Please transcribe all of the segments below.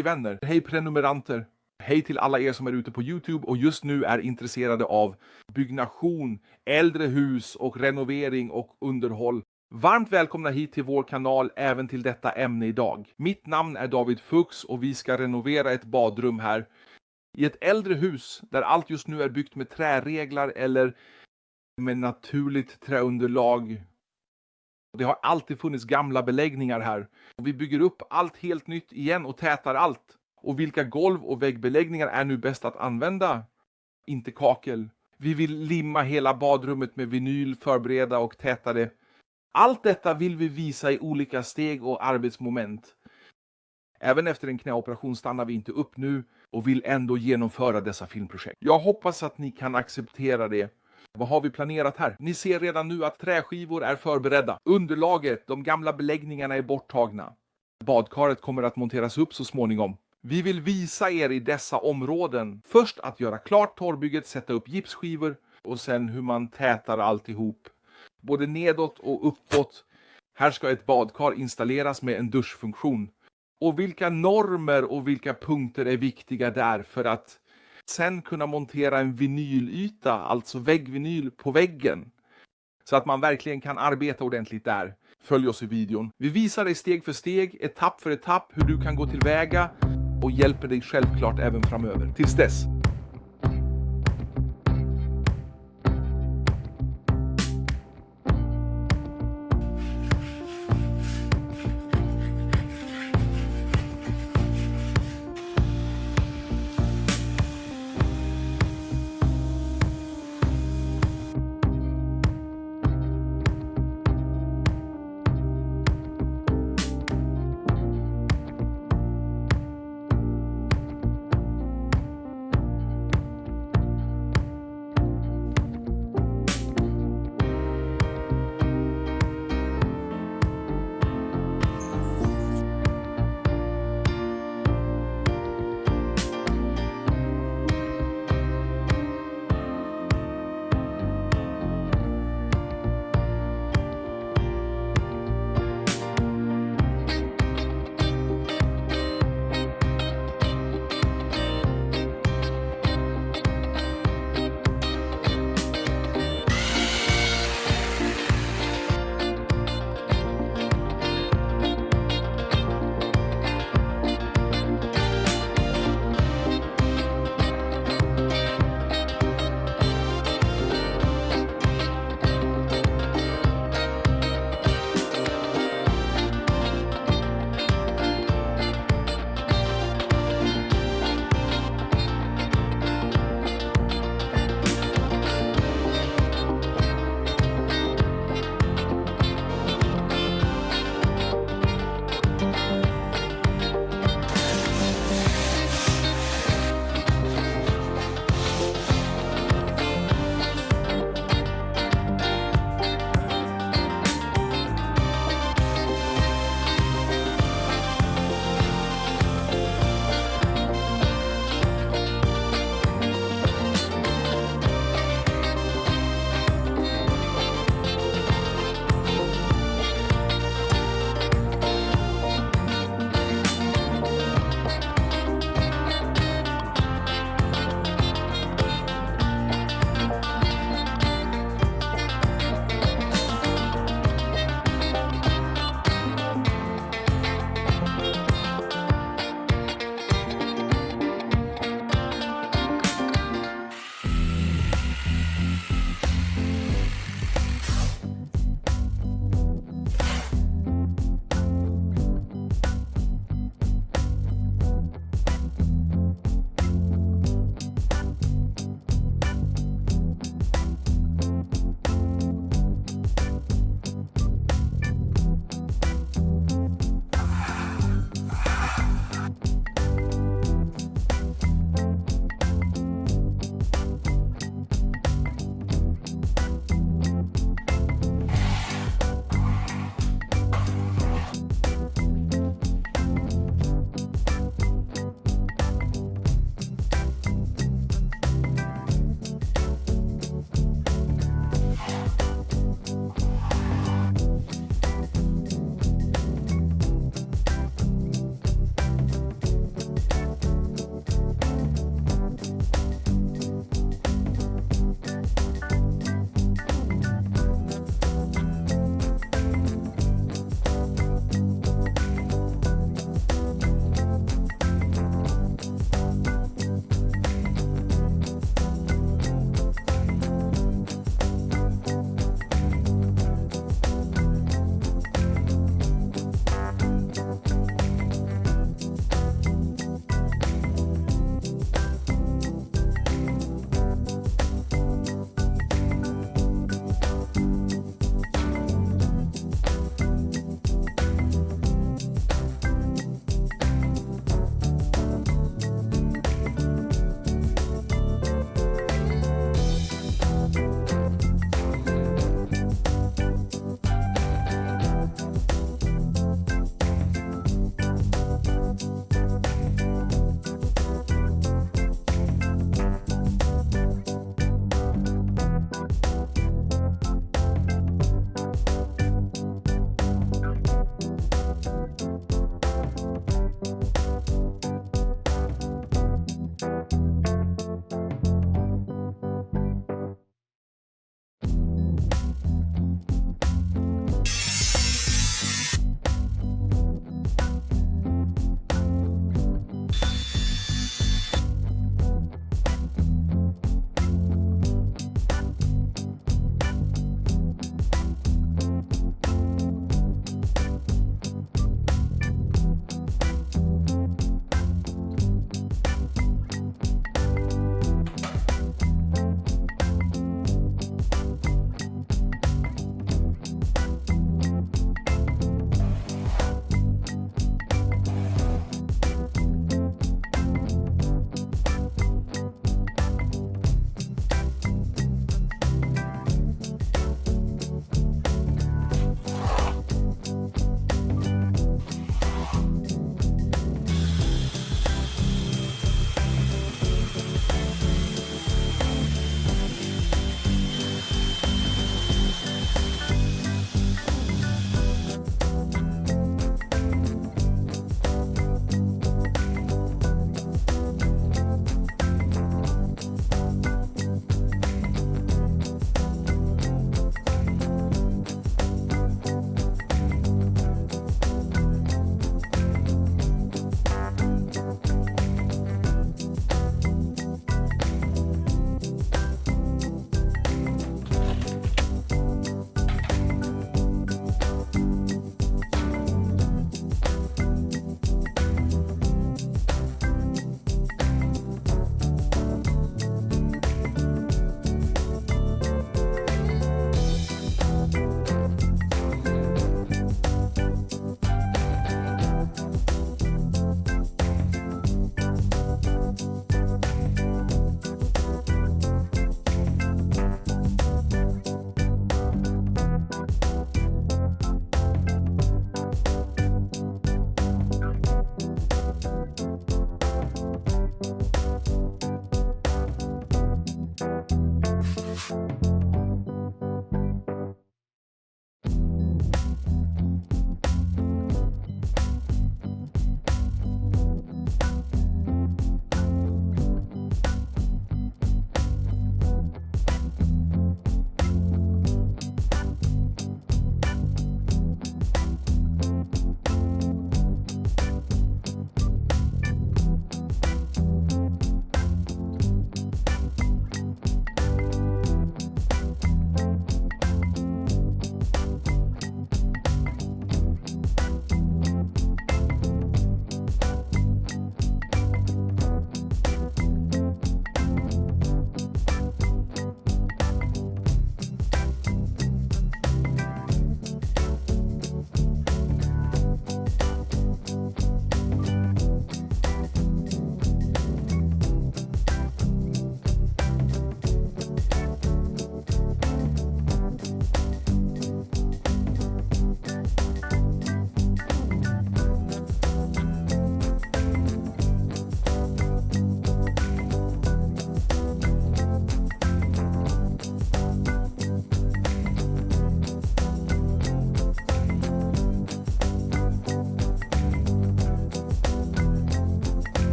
Hej vänner, hej prenumeranter, hej till alla er som är ute på YouTube och just nu är intresserade av byggnation, äldre hus och renovering och underhåll. Varmt välkomna hit till vår kanal, även till detta ämne idag. Mitt namn är David Fuchs och vi ska renovera ett badrum här. I ett äldre hus där allt just nu är byggt med träreglar eller med naturligt träunderlag. Det har alltid funnits gamla beläggningar här. Och vi bygger upp allt helt nytt igen och tätar allt. Och vilka golv- och väggbeläggningar är nu bäst att använda? Inte kakel. Vi vill limma hela badrummet med vinyl, förbereda och täta det. Allt detta vill vi visa i olika steg och arbetsmoment. Även efter en knäoperation stannar vi inte upp nu och vill ändå genomföra dessa filmprojekt. Jag hoppas att ni kan acceptera det. Vad har vi planerat här? Ni ser redan nu att träskivor är förberedda. Underlaget, de gamla beläggningarna är borttagna. Badkaret kommer att monteras upp så småningom. Vi vill visa er i dessa områden. Först att göra klart torrbygget, sätta upp gipsskivor och sen hur man tätar alltihop. Både nedåt och uppåt. Här ska ett badkar installeras med en duschfunktion. Och vilka normer och vilka punkter är viktiga där för att sen kunna montera en vinylyta, alltså väggvinyl på väggen. Så att man verkligen kan arbeta ordentligt där. Följ oss i videon. Vi visar dig steg för steg, etapp för etapp hur du kan gå tillväga och hjälper dig självklart även framöver. Tills dess.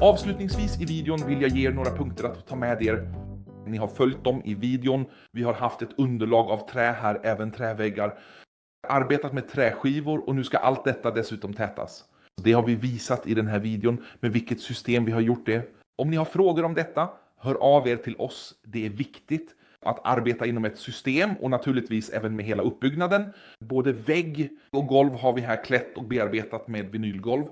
Avslutningsvis i videon vill jag ge er några punkter att ta med er. Ni har följt dem i videon. Vi har haft ett underlag av trä här, även träväggar. Arbetat med träskivor och nu ska allt detta dessutom tätas. Det har vi visat i den här videon med vilket system vi har gjort det. Om ni har frågor om detta, hör av er till oss. Det är viktigt att arbeta inom ett system och naturligtvis även med hela uppbyggnaden. Både vägg och golv har vi här klätt och bearbetat med vinylgolv.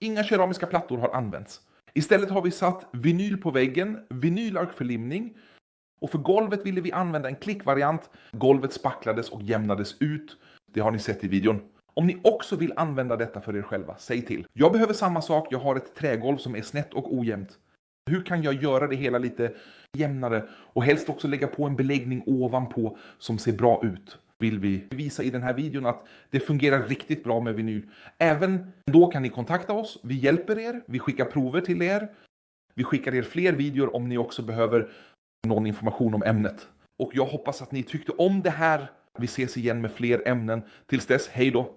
Inga keramiska plattor har använts. Istället har vi satt vinyl på väggen, vinylark för limning. Och för golvet ville vi använda en klickvariant. Golvet spacklades och jämnades ut. Det har ni sett i videon. Om ni också vill använda detta för er själva, säg till. Jag behöver samma sak, jag har ett trägolv som är snett och ojämnt. Hur kan jag göra det hela lite jämnare och helst också lägga på en beläggning ovanpå som ser bra ut? Vill vi visa i den här videon att det fungerar riktigt bra med vinyl. Även då kan ni kontakta oss, vi hjälper er, vi skickar prover till er. Vi skickar er fler videor om ni också behöver någon information om ämnet. Och jag hoppas att ni tyckte om det här. Vi ses igen med fler ämnen. Tills dess, hej då!